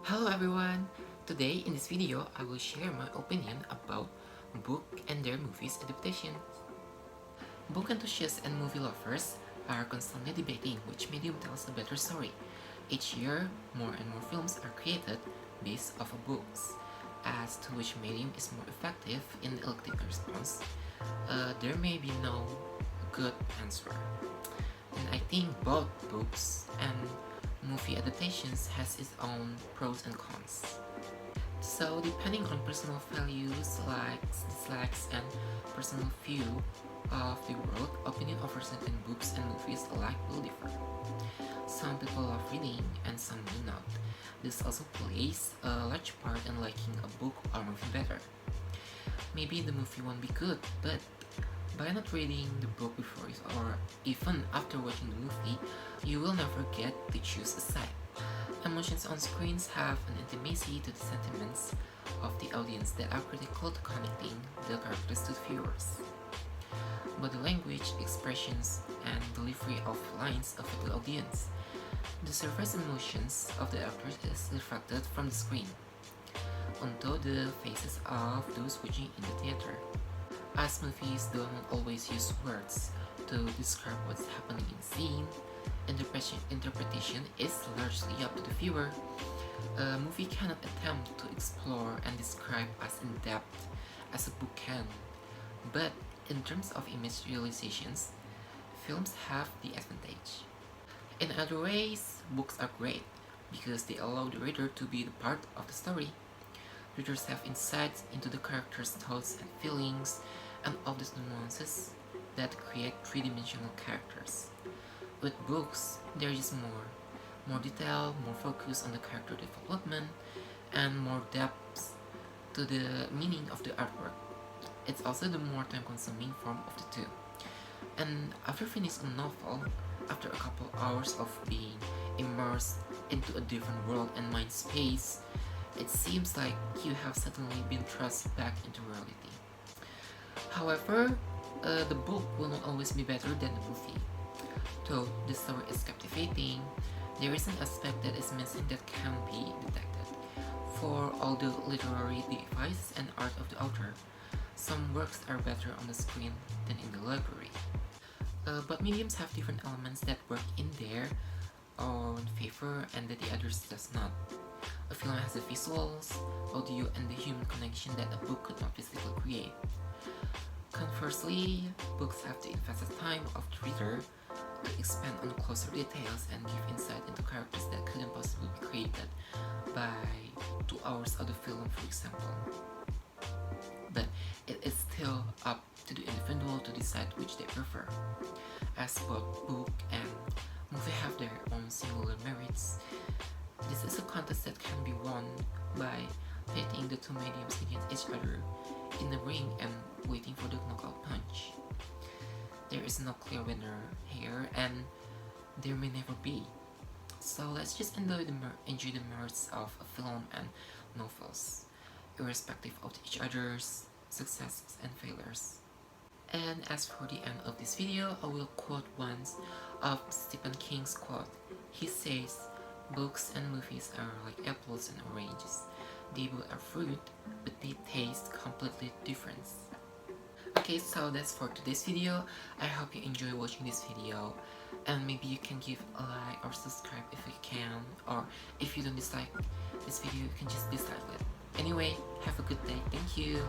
Hello everyone! Today in this video I will share my opinion about book and their movies adaptation. Book enthusiasts and movie lovers are constantly debating which medium tells a better story. Each year, more and more films are created based off of books. As to which medium is more effective in eliciting response, there may be no good answer. And I think both books and movie adaptations has its own pros and cons. So depending on personal values, likes, dislikes, and personal view of the world, opinion of certain books and movies alike will differ. Some people love reading and some do not. This also plays a large part in liking a book or movie better. Maybe the movie won't be good, but by not reading the book before it or even after watching the movie, you will never get to choose a side. Emotions on screens have an intimacy to the sentiments of the audience that are critical to connecting the characters to the viewers. Body language, expressions, and delivery of lines affect the audience. The surface emotions of the actors is reflected from the screen onto the faces of those watching in the theater. As movies don't always use words to describe what's happening in the scene, interpretation is largely up to the viewer. A movie cannot attempt to explore and describe as in depth as a book can, but in terms of image realizations, films have the advantage. In other ways, books are great because they allow the reader to be the part of the story. Readers have insights into the characters' thoughts and feelings and all these nuances that create three-dimensional characters. With books, there is more detail, more focus on the character development, and more depth to the meaning of the artwork. It's also the more time-consuming form of the two. And after finishing a novel, after a couple hours of being immersed into a different world and mind space, it seems like you have suddenly been thrust back into reality. However, the book will not always be better than the movie. Though the story is captivating, there is an aspect that is missing that can be detected. For all the literary devices and art of the author, some works are better on the screen than in the library. But mediums have different elements that work in their own favor and that the others does not. A film has the visuals, audio, and the human connection that a book could not physically create. Conversely, books have the invested time of the reader to expand on closer details and give insight into characters that couldn't possibly be created by 2 hours of the film, for example. But it is still up to the individual to decide which they prefer, as both book and movie have their own singular merits. This is a contest that can be won by pitting the two mediums against each other in the ring and waiting for the knockout punch. There is no clear winner here, and there may never be. So let's just enjoy the merits of a film and novels, irrespective of each other's successes and failures. And as for the end of this video, I will quote one of Stephen King's quote. He says, "Books and movies are like apples and oranges. They both are fruit, but they taste completely different." Okay, so that's for today's video. I hope you enjoy watching this video, and maybe you can give a like or subscribe if you can, or if you don't dislike this video, you can just dislike it. Anyway, have a good day. Thank you.